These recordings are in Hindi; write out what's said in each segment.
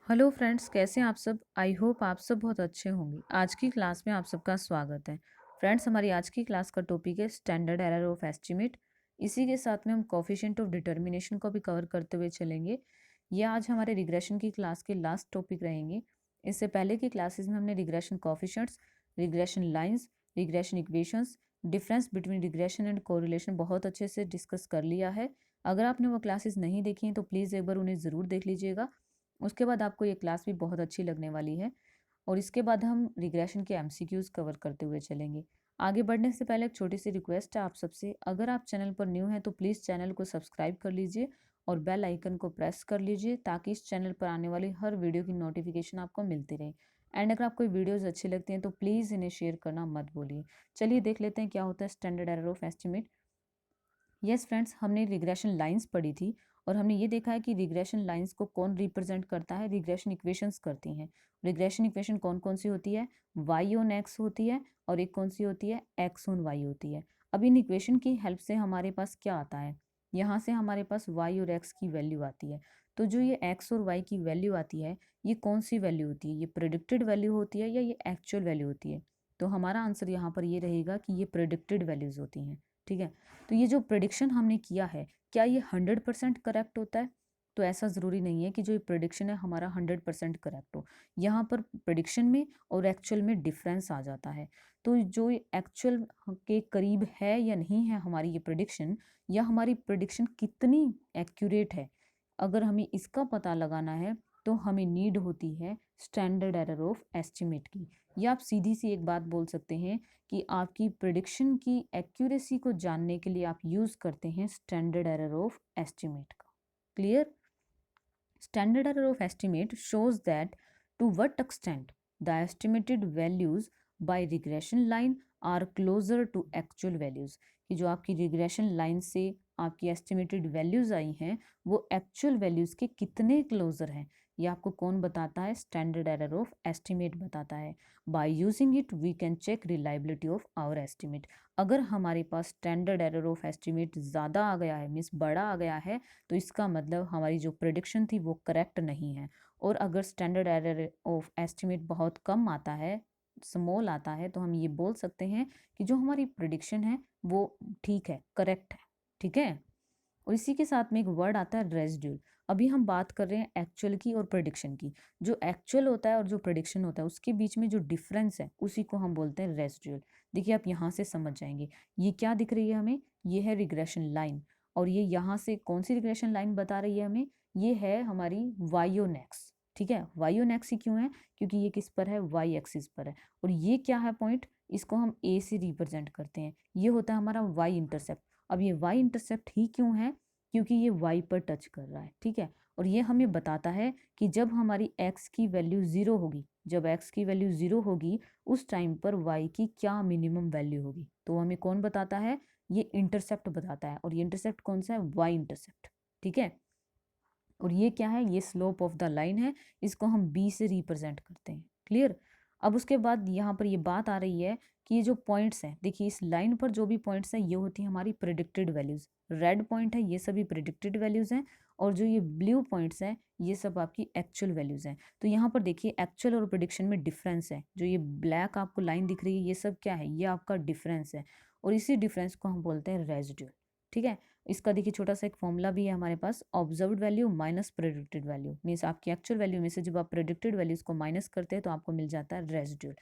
हेलो फ्रेंड्स, कैसे हैं आप सब। आई होप आप सब बहुत अच्छे होंगे। आज की क्लास में आप सबका स्वागत है। फ्रेंड्स, हमारी आज की क्लास का टॉपिक है स्टैंडर्ड एरर ऑफ एस्टिमेट। इसी के साथ में हम कोफिशिएंट ऑफ डिटर्मिनेशन को भी कवर करते हुए चलेंगे। ये आज हमारे रिग्रेशन की क्लास के लास्ट टॉपिक रहेंगे। इससे पहले की क्लासेस में हमने regression coefficients, regression lines, regression equations, difference between regression and correlation बहुत अच्छे से डिस्कस कर लिया है। अगर आपने वो क्लासेस नहीं देखी हैं तो प्लीज़ एक बार उन्हें ज़रूर देख लीजिएगा। उसके बाद आपको ये क्लास भी बहुत अच्छी लगने वाली है। और इसके बाद हम रिग्रेशन के एमसीक्यूज कवर करते हुए चलेंगे। आगे बढ़ने से पहले एक छोटी सी रिक्वेस्ट है आप सबसे, अगर आप चैनल पर न्यू हैं तो प्लीज़ चैनल को सब्सक्राइब कर लीजिए और बेल आइकन को प्रेस कर लीजिए ताकि इस चैनल पर आने वाली हर वीडियो की नोटिफिकेशन आपको मिलती रहे। एंड अगर आपको वीडियोज़ अच्छी लगती हैं तो प्लीज़ इन्हें शेयर करना मत भूलिए। चलिए देख लेते हैं क्या होता है standard error of estimate. Yes friends, हमने रिग्रेशन लाइंस पढ़ी थी और हमने ये देखा है कि रिग्रेशन लाइंस को कौन रिप्रेजेंट करता है, रिग्रेशन इक्वेशंस करती हैं। रिग्रेशन इक्वेशन कौन कौन सी होती है, वाई ऑन एक्स होती है और एक कौन सी होती है, एक्स ऑन वाई होती है। अब इन इक्वेशन की हेल्प से हमारे पास क्या आता है, यहाँ से हमारे पास वाई और एक्स की वैल्यू आती है। तो जो ये एक्स और वाई की वैल्यू आती है, ये कौन सी वैल्यू होती है, ये प्रेडिक्टेड वैल्यू होती है या ये एक्चुअल वैल्यू होती है। तो हमारा आंसर यहाँ पर ये रहेगा कि ये प्रेडिक्टेड वैल्यूज होती हैं। ठीक है, तो ये जो प्रिडिक्शन हमने किया है, क्या ये 100% करेक्ट होता है? तो ऐसा ज़रूरी नहीं है कि जो ये प्रिडिक्शन है हमारा 100% करेक्ट हो। यहाँ पर प्रिडिक्शन में और एक्चुअल में डिफरेंस आ जाता है। तो जो ये एक्चुअल के करीब है या नहीं है हमारी ये प्रिडिक्शन, या हमारी प्रिडिक्शन कितनी एक्यूरेट है, अगर हमें इसका पता लगाना है तो हमें नीड होती है स्टैंडर्ड एरर ऑफ एस्टिमेट की। या आप सीधी सी एक बात बोल सकते हैं कि आपकी प्रिडिक्शन की एक्यूरेसी को जानने के लिए आप यूज़ करते हैं स्टैंडर्ड एरर ऑफ एस्टिमेट का। Clear? Standard error of estimate shows that to what extent the estimated values by regression line are closer to actual values, कि जो आपकी रिग्रेशन लाइन से आपकी एस्टिमेटेड वैल्यूज आई हैं वो एक्चुअल वैल्यूज के कितने क्लोजर हैं, ये आपको कौन बताता है, स्टैंडर्ड एरर ऑफ एस्टिमेट बताता है। By using it we can check reliability of our estimate. अगर हमारे पास स्टैंडर्ड एरर ऑफ एस्टिमेट ज़्यादा आ गया है, मीन्स बड़ा आ गया है, तो इसका मतलब हमारी जो प्रेडिक्शन थी वो करेक्ट नहीं है। और अगर स्टैंडर्ड एरर ऑफ एस्टिमेट बहुत कम आता है, स्मॉल आता है, तो हम ये बोल सकते हैं कि जो हमारी प्रेडिक्शन है वो ठीक है, करेक्ट है। ठीक है, और इसी के साथ में एक वर्ड आता है रेजिड्यूल। अभी हम बात कर रहे हैं एक्चुअल की और प्रेडिक्शन की। जो एक्चुअल होता है और जो प्रेडिक्शन होता है उसके बीच में जो डिफरेंस है उसी को हम बोलते हैं रेजिड्यूल। देखिए आप यहाँ से समझ जाएंगे, ये क्या दिख रही है हमें, ये है रिग्रेशन लाइन। और ये यहाँ से कौन सी रिग्रेशन लाइन बता रही है हमें, ये है हमारी वाईओनेक्स। ठीक है, वाईओनेक्स ही क्यों है, क्योंकि ये किस पर है, वाई एक्सिस पर है। और ये क्या है पॉइंट, इसको हम ए से रिप्रेजेंट करते हैं, ये होता है हमारा वाई इंटरसेप्ट। अब ये वाई इंटरसेप्ट ही क्यों है, क्योंकि ये वाई पर टच कर रहा है। ठीक है, और ये हमें बताता है कि जब हमारी एक्स की वैल्यू ज़ीरो होगी, जब एक्स की वैल्यू ज़ीरो होगी उस टाइम पर वाई की क्या मिनिमम वैल्यू होगी। तो हमें कौन बताता है, ये इंटरसेप्ट बताता है। और ये इंटरसेप्ट कौन सा है, वाई इंटरसेप्ट। ठीक है, और ये क्या है, ये स्लोप ऑफ द लाइन है, इसको हम बी से रिप्रेजेंट करते हैं। क्लियर? अब उसके बाद यहाँ पर ये बात आ रही है कि ये जो पॉइंट्स हैं, देखिए इस लाइन पर जो भी पॉइंट्स हैं ये होती है हमारी प्रिडिक्टेड वैल्यूज। रेड पॉइंट है ये सभी प्रिडिक्टेड वैल्यूज हैं, और जो ये ब्लू पॉइंट्स हैं ये सब आपकी एक्चुअल वैल्यूज हैं। तो यहाँ पर देखिए एक्चुअल और प्रिडिक्शन में डिफरेंस है। जो ये ब्लैक आपको लाइन दिख रही है ये सब क्या है, ये आपका डिफरेंस है, और इसी डिफरेंस को हम बोलते हैं रेजिड्यूल। ठीक है, इसका देखिए छोटा सा एक फॉर्मूला भी है हमारे पास, observed value minus predicted value, means आपकी एक्चुअल वैल्यू में से जब आप प्रेडिक्टेड वैल्यूज को माइनस करते हैं तो आपको मिल जाता है रेजिड्यूल।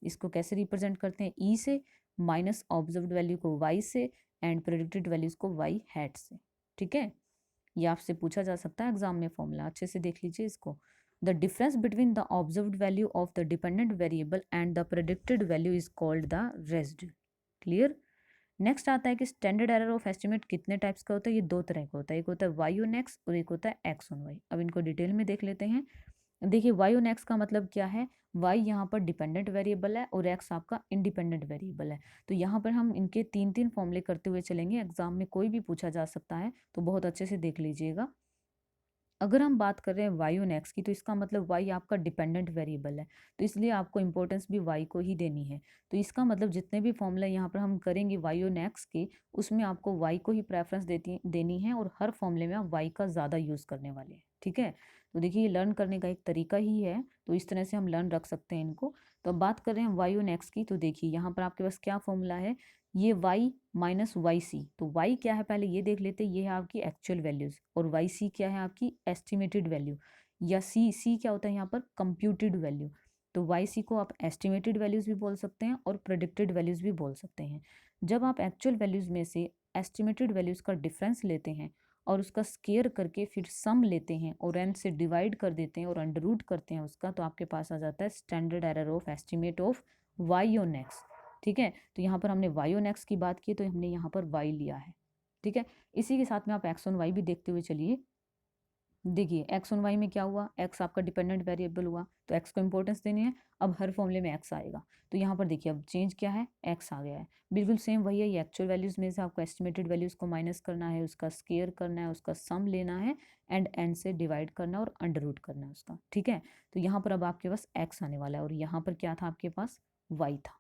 इसको कैसे रिप्रेजेंट करते हैं, ई से, माइनस ऑब्जर्व्ड वैल्यू को वाई से, एंड प्रेडिक्टेड वैल्यूज को वाई हैट से। ठीक है, ये आपसे पूछा जा सकता है एग्जाम में, फॉर्मूला अच्छे से देख लीजिए इसको। The difference between the observed value of the dependent variable and the predicted value is called the residual. Clear? Next आता है कि स्टैंडर्ड एरर ऑफ एस्टिमेट कितने टाइप्स का होता है, ये दो तरह का होता है, एक होता है वाई ऑन एक्स और एक होता है एक्स ऑन वाई। अब इनको डिटेल में देख लेते हैं। देखिए वाई ऑन एक्स का मतलब क्या है, वाई यहाँ पर डिपेंडेंट वेरिएबल है और एक्स आपका इंडिपेंडेंट वेरिएबल है। तो यहाँ पर हम इनके तीन तीन फॉर्मूले करते हुए चलेंगे, एग्जाम में कोई भी पूछा जा सकता है, तो बहुत अच्छे से देख लीजिएगा। अगर हम बात कर रहे हैं वाई ऑन एक्स की, तो इसका मतलब वाई आपका डिपेंडेंट वेरिएबल है, तो इसलिए आपको इंपॉर्टेंस भी वाई को ही देनी है। तो इसका मतलब जितने भी फॉर्मूला यहाँ पर हम करेंगे वाई ऑन एक्स के, उसमें आपको वाई को ही प्रेफरेंस देनी है, और हर फॉर्मूले में आप वाई का ज़्यादा यूज़ करने वाले हैं। ठीक है, तो देखिए ये लर्न करने का एक तरीका ही है, तो इस तरह से हम लर्न रख सकते हैं इनको। तो अब बात कर रहे हैं वाई और एक्स की, तो देखिए यहाँ पर आपके पास क्या फॉर्मूला है, ये y माइनस वाई सी। तो y क्या है पहले ये देख लेते हैं, ये है आपकी एक्चुअल वैल्यूज, और वाई सी क्या है आपकी एस्टिमेटेड वैल्यू, या सी क्या होता है यहाँ पर कंप्यूटेड वैल्यू। तो वाई सी को आप एस्टिमेटेड वैल्यूज भी बोल सकते हैं और प्रेडिक्टेड वैल्यूज भी बोल सकते हैं। जब आप एक्चुअल वैल्यूज में से एस्टिमेटेड वैल्यूज का डिफरेंस लेते हैं और उसका स्केयर करके फिर सम लेते हैं और n से डिवाइड कर देते हैं और अंडर रूट करते हैं उसका, तो आपके पास आ जाता है standard error of estimate of Y on X. ठीक है, तो यहाँ पर हमने वाई ऑन एक्स की बात की, तो हमने यहाँ पर वाई लिया है। ठीक है, इसी के साथ में आप एक्स ऑन वाई भी देखते हुए चलिए। देखिए एक्स ऑन वाई में क्या हुआ, एक्स आपका डिपेंडेंट वेरिएबल हुआ, तो एक्स को इंपॉर्टेंस देनी है। अब हर फॉर्मूले में एक्स आएगा, तो यहाँ पर देखिए अब चेंज क्या है, एक्स आ गया है। बिल्कुल सेम वही है, ये एक्चुअल वैल्यूज में से आपको एस्टिमेटेड वैल्यूज को माइनस करना है, उसका स्केयर करना है, उसका सम लेना है एंड एन से डिवाइड करना है और अंडर रूट करना है उसका। ठीक है, तो यहाँ पर अब आपके पास एक्स आने वाला है और यहाँ पर क्या था आपके पास, वाई था।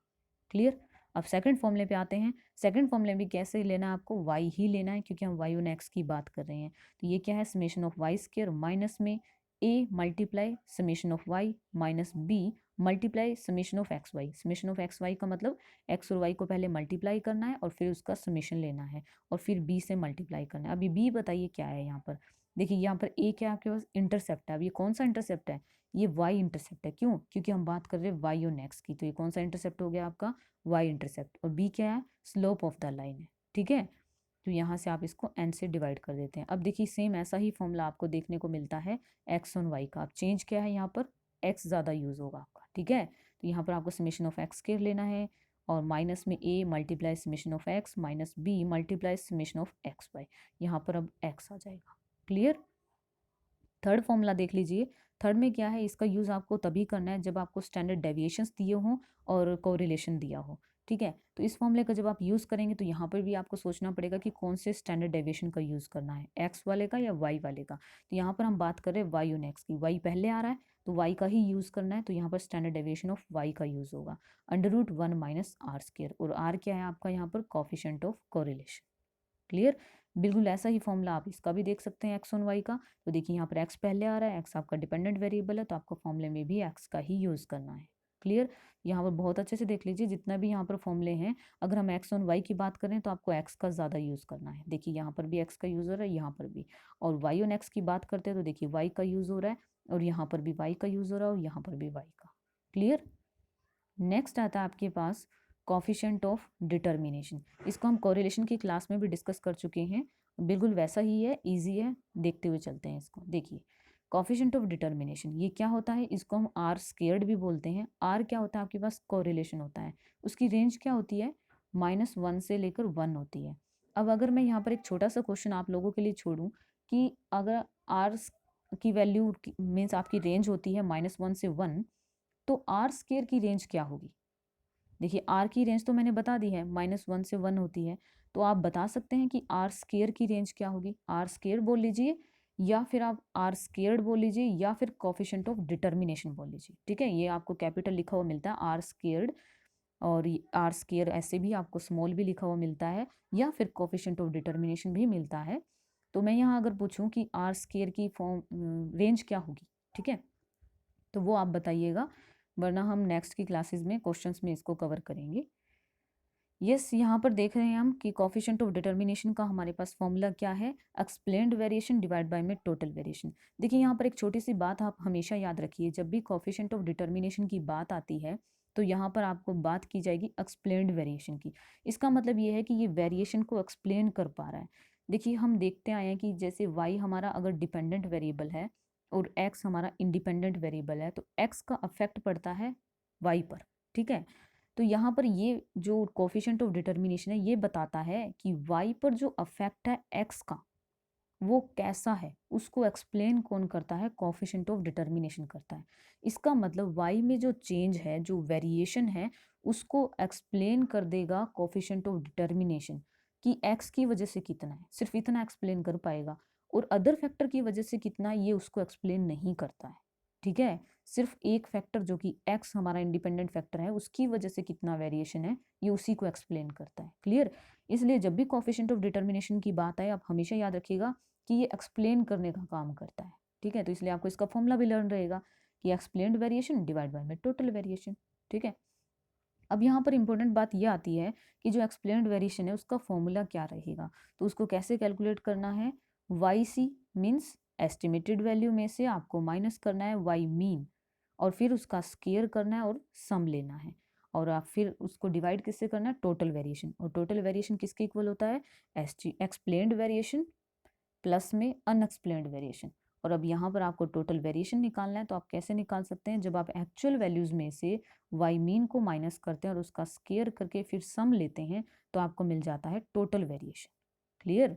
क्लियर। अब सेकंड फॉर्मूले पे आते हैं। सेकंड फॉर्मूले में कैसे लेना है आपको, वाई ही लेना है, क्योंकि हम वाई ऑन एक्स की बात कर रहे हैं। तो ये क्या है, summation of y square minus में a multiply summation of y minus b multiply summation of x y. Summation of x y का मतलब एक्स और वाई को पहले मल्टीप्लाई करना है और फिर उसका समेशन लेना है और फिर बी से मल्टीप्लाई करना है। अभी बी बताइए क्या है यहाँ पर। देखिए यहाँ पर ए क्या आपके पास इंटरसेप्ट है। अब ये कौन सा इंटरसेप्ट है, ये वाई इंटरसेप्ट है। क्यों, क्योंकि हम बात कर रहे हैं वाई ऑन एक्स की, तो ये कौन सा इंटरसेप्ट हो गया आपका, वाई इंटरसेप्ट। और बी क्या है, स्लोप ऑफ द लाइन है। ठीक है, तो यहाँ से आप इसको n से डिवाइड कर देते हैं। अब देखिए सेम ऐसा ही फॉर्मूला आपको देखने को मिलता है x ऑन y का। अब चेंज क्या है, यहाँ पर x ज़्यादा यूज़ होगा आपका। ठीक है, तो यहाँ पर आपको समेशन ऑफ x स्क्वायर लेना है और माइनस में a multiply summation of x minus b multiply summation of x Y. यहाँ पर अब x आ जाएगा। क्लियर। थर्ड फॉर्मूला देख लीजिए। थर्ड में क्या है, इसका यूज़ आपको तभी करना है जब आपको स्टैंडर्ड डेविएशंस दिए हों और कोरिलेशन दिया हो। ठीक है, तो इस फॉर्मूले का जब आप यूज़ करेंगे तो यहाँ पर भी आपको सोचना पड़ेगा कि कौन से स्टैंडर्ड डेविएशन का यूज़ करना है, एक्स वाले का या वाई वाले का। तो यहाँ पर हम बात कर रहे हैं वाई ऑन एक्स की, वाई पहले आ रहा है तो वाई का ही यूज़ करना है, तो यहाँ पर स्टैंडर्ड डेविएशन ऑफ वाई का यूज़ होगा under root 1 minus R square, और आर क्या है आपका यहाँ पर कोफिशिएंट ऑफ कोरिलेशन। क्लियर। बिल्कुल ऐसा ही फॉर्मूला आप इसका भी देख सकते हैं एक्स ऑन वाई का। तो देखिए यहाँ पर एक्स पहले आ रहा है, एक्स आपका डिपेंडेंट वेरिएबल है, तो आपको फॉर्मूले में भी एक्स का ही यूज़ करना है। क्लियर। यहाँ पर बहुत अच्छे से देख लीजिए, जितना भी यहाँ पर फॉर्मूले हैं, अगर हम एक्स ऑन वाई की बात करें तो आपको एक्स का ज़्यादा यूज़ करना है। देखिए यहाँ पर भी एक्स का यूज़ हो रहा है, यहाँ पर भी। और वाई ऑन एक्स की बात करते हैं तो देखिए वाई का यूज़ हो रहा है और यहाँ पर भी वाई का यूज़ हो रहा है और यहाँ पर भी वाई का। क्लियर। नेक्स्ट आता है आपके पास कॉफिशिएंट ऑफ डिटर्मिनेशन। इसको हम कोरिलेशन की क्लास में भी डिस्कस कर चुके हैं, बिल्कुल वैसा ही है, इजी है, देखते हुए चलते हैं इसको। देखिए कॉफिशिएंट ऑफ डिटर्मिनेशन ये क्या होता है, इसको हम आर स्क्वेयर्ड भी बोलते हैं। आर क्या होता है आपके पास, कोरिलेशन होता है, उसकी रेंज क्या होती है, -1 से लेकर 1 होती है। अब अगर मैं यहाँ पर एक छोटा सा क्वेश्चन आप लोगों के लिए छोड़ूं कि अगर आर की वैल्यू मीन्स आपकी रेंज होती है -1 से 1, तो आर स्क्वेयर की रेंज क्या होगी। देखिए आर की रेंज तो मैंने बता दी है, -1 से 1 होती है, तो आप बता सकते हैं कि आर स्क्वेयर की रेंज क्या होगी। आर स्क्वेयर बोल लीजिए या फिर आप आर स्क्वेयर्ड बोल लीजिए या फिर कोफिशिएंट ऑफ डिटर्मिनेशन बोल लीजिए। ठीक है, ये आपको कैपिटल लिखा हुआ मिलता है आर स्क्वेयर्ड, और आर स्क्वेयर ऐसे भी आपको स्मॉल भी लिखा हुआ मिलता है, या फिर कोफिशिएंट ऑफ डिटर्मिनेशन भी मिलता है। तो मैं यहाँ अगर पूछूं कि आर स्क्वेयर की फॉर्म रेंज क्या होगी, ठीक है, तो वो आप बताइएगा, वरना हम नेक्स्ट की क्लासेस में क्वेश्चंस में इसको कवर करेंगे। यस, यहाँ पर देख रहे हैं हम कि कोफिशिएंट ऑफ डिटर्मिनेशन का हमारे पास फॉर्मूला क्या है, एक्सप्लेन्ड वेरिएशन डिवाइड बाय में टोटल वेरिएशन। देखिए यहाँ पर एक छोटी सी बात आप हमेशा याद रखिए, जब भी कोफिशिएंट ऑफ डिटर्मिनेशन की बात आती है तो यहाँ पर आपको बात की जाएगी एक्सप्लेन्ड वेरिएशन की। इसका मतलब ये है कि ये वेरिएशन को एक्सप्लेन कर पा रहा है। देखिए हम देखते आए हैं कि जैसे वाई हमारा अगर डिपेंडेंट वेरिएबल है और एक्स हमारा इंडिपेंडेंट वेरिएबल है, तो एक्स का अफेक्ट पड़ता है वाई पर। ठीक है, तो यहाँ पर ये जो कोफिशिएंट ऑफ डिटर्मिनेशन है ये बताता है कि वाई पर जो अफेक्ट है एक्स का वो कैसा है, उसको एक्सप्लेन कौन करता है, कोफिशिएंट ऑफ डिटर्मिनेशन करता है। इसका मतलब वाई में जो चेंज है, जो वेरिएशन है, उसको एक्सप्लेन कर देगा कोफिशिएंट ऑफ डिटर्मिनेशन कि एक्स की वजह से कितना है, सिर्फ इतना एक्सप्लेन कर पाएगा, और अदर फैक्टर की वजह से कितना ये उसको एक्सप्लेन नहीं करता है। ठीक है, सिर्फ एक फैक्टर जो कि एक्स हमारा इंडिपेंडेंट फैक्टर है उसकी वजह से कितना वेरिएशन है ये उसी को एक्सप्लेन करता है। क्लियर। इसलिए जब भी कोफिशिएंट ऑफ डिटर्मिनेशन की बात आए आप हमेशा याद रखिएगा कि ये एक्सप्लेन करने का काम करता है। ठीक है। तो इसलिए आपको इसका फॉर्मूला भी लर्न रहेगा कि एक्सप्लेन्ड वेरिएशन डिवाइड बाय में टोटल वेरिएशन, ठीक है। अब यहाँ पर इंपॉर्टेंट बात ये आती है कि जो एक्सप्लेन्ड वेरिएशन है उसका फॉर्मूला क्या रहेगा, तो उसको कैसे कैलकुलेट करना है। Y C means estimated value में से आपको माइनस करना है वाई मीन, और फिर उसका स्केयर करना है और सम लेना है, और आप फिर उसको डिवाइड किससे करना है, टोटल वेरिएशन। और टोटल वेरिएशन किसके इक्वल होता है, एक्सप्लेन्ड वेरिएशन प्लस में अनएक्सप्लेन्ड वेरिएशन। और अब यहाँ पर आपको टोटल वेरिएशन निकालना है, तो आप कैसे निकाल सकते हैं, जब आप एक्चुअल वैल्यूज में से वाई मीन को माइनस करते हैं और उसका स्केयर करके फिर सम लेते हैं, तो आपको मिल जाता है टोटल वेरिएशन। क्लियर।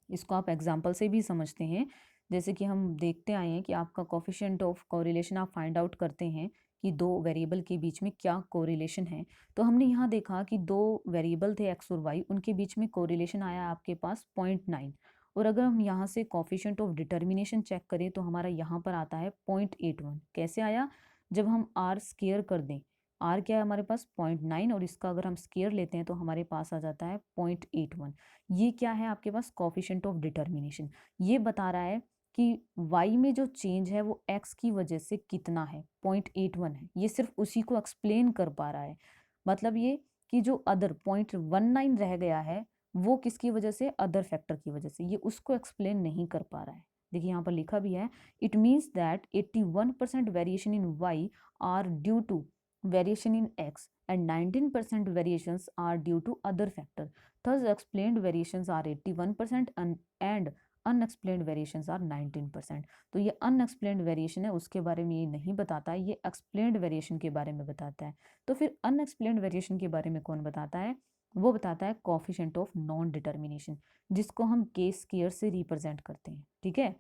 इसको आप एग्जाम्पल से भी समझते हैं, जैसे कि हम देखते आए हैं कि आपका कोफिशिएंट ऑफ कोरिलेशन आप फाइंड आउट करते हैं कि दो वेरिएबल के बीच में क्या कोरिलेशन है। तो हमने यहाँ देखा कि दो वेरिएबल थे एक्स और वाई, उनके बीच में कोरिलेशन आया आपके पास 0.9। और अगर हम यहाँ से कोफिशिएंट ऑफ डिटर्मिनेशन चेक करें तो हमारा यहाँ पर आता है 0.81। कैसे आया, जब हम आर स्केयर कर दें, आर क्या है हमारे पास 0.9, और इसका अगर हम स्केयर लेते हैं तो हमारे पास आ जाता है 0.81। ये क्या है आपके पास, कोफिशिएंट ऑफ डिटर्मिनेशन। ये बता रहा है कि y में जो चेंज है वो x की वजह से कितना है, 0.81 है। ये सिर्फ उसी को एक्सप्लेन कर पा रहा है। मतलब ये कि जो अदर 0.19 रह गया है वो किसकी वजह से, अदर फैक्टर की वजह से, ये उसको एक्सप्लेन नहीं कर पा रहा है। देखिए यहाँ पर लिखा भी है, it means that 81% variation in y are due to variation in x and 19% variations are due to other factor. Thus explained variations are 81% and unexplained variations are 19%। तो ये unexplained variation है, उसके बारे में ये नहीं बताता है, ये explained variation के बारे में बताता है। तो फिर unexplained variation के बारे में कौन बताता है, वो बताता है coefficient of non determination, जिसको हम k स्क्वायर से रिप्रेजेंट करते हैं, ठीक है।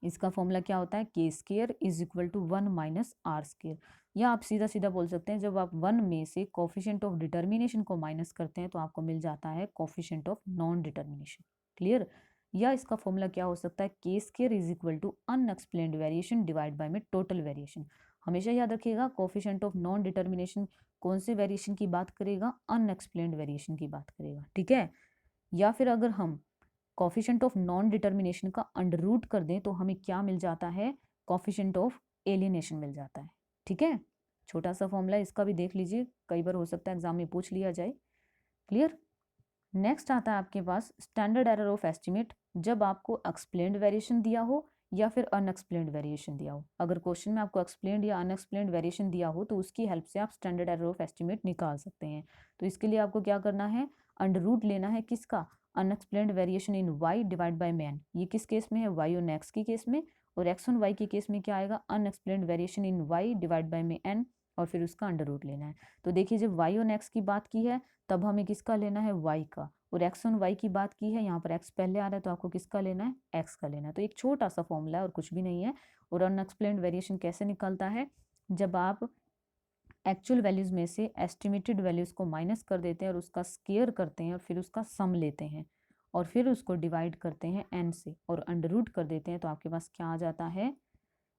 इसका फॉर्मूला क्या होता है, K square is equal to 1 minus R square. या आप सीधा सीधा बोल सकते हैं, जब आप 1 में से कोफिशिएंट ऑफ डिटर्मिनेशन को माइनस करते हैं तो आपको मिल जाता है coefficient of non determination. Clear. या इसका फॉर्मूला क्या हो सकता है, K square is equal to unexplained variation divide by में टोटल वेरिएशन। हमेशा याद रखिएगा, कोफिशिएंट ऑफ नॉन डिटर्मिनेशन कौन से वेरिएशन की बात करेगा, अनएक्सप्लेन्ड वेरिएशन की बात करेगा, ठीक है। या फिर अगर हम कोफिशिएंट ऑफ नॉन डिटर्मिनेशन का अंडर रूट कर दें तो हमें क्या मिल जाता है, कोफिशिएंट ऑफ एलियनेशन मिल जाता है, ठीक है। छोटा सा फॉर्मूला, इसका भी देख लीजिए, कई बार हो सकता है एग्जाम में पूछ लिया जाए। क्लियर। नेक्स्ट आता है आपके पास स्टैंडर्ड एरर ऑफ एस्टिमेट, जब आपको एक्सप्लेन्ड वेरिएशन दिया हो या फिर अनएक्सप्लेन्ड वेरिएशन दिया हो। अगर क्वेश्चन में आपको एक्सप्लेन्ड या अनएक्सप्लेन्ड वेरिएशन दिया हो तो उसकी हेल्प से आप स्टैंडर्ड एरर ऑफ एस्टिमेट निकाल सकते हैं। तो इसके लिए आपको क्या करना है, अंडर रूट लेना है किसका, unexplained variation in y divide by में n। ये किस केस में है, y और x की केस में, और x और y के केस में क्या आएगा, unexplained variation in y divide by में n, और फिर उसका अंडर रूट लेना है। तो देखिए, जब y और x की बात की है तब हमें किसका लेना है, y का, और x और y की बात की है, यहाँ पर x पहले आ रहा है तो आपको किसका लेना है, x का लेना है। तो एक छोटा सा फॉर्मूला है और कुछ भी नहीं है। और अनएक्सप्लेन्ड वेरिएशन कैसे निकलता है, जब आप एक्चुअल वैल्यूज में से एस्टिमेटेड वैल्यूज को माइनस कर देते हैं और उसका स्केयर करते हैं और फिर उसका सम लेते हैं और फिर उसको डिवाइड करते हैं n से और अंडर रूट कर देते हैं, तो आपके पास क्या आ जाता है,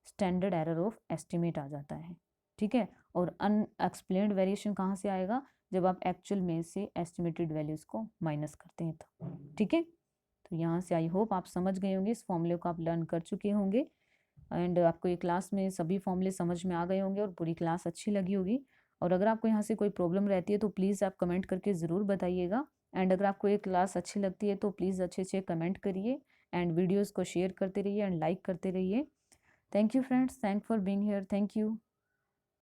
स्टैंडर्ड एरर ऑफ एस्टिमेट आ जाता है, ठीक है। और अनएक्सप्लेन्ड वेरिएशन कहाँ से आएगा, जब आप एक्चुअल में से एस्टिमेटेड वैल्यूज को माइनस करते हैं तो, ठीक है। तो यहाँ से आई होप आप समझ गए होंगे, इस फॉर्मूले को आप लर्न कर चुके होंगे एंड आपको ये क्लास में सभी फॉर्मूले समझ में आ गए होंगे और पूरी क्लास अच्छी लगी होगी। और अगर आपको यहाँ से कोई प्रॉब्लम रहती है तो प्लीज़ आप कमेंट करके ज़रूर बताइएगा। एंड अगर आपको ये क्लास अच्छी लगती है तो प्लीज़ अच्छे अच्छे कमेंट करिए एंड वीडियोज़ को शेयर करते रहिए एंड लाइक करते रहिए। Thank you friends, thank for being here, thank you.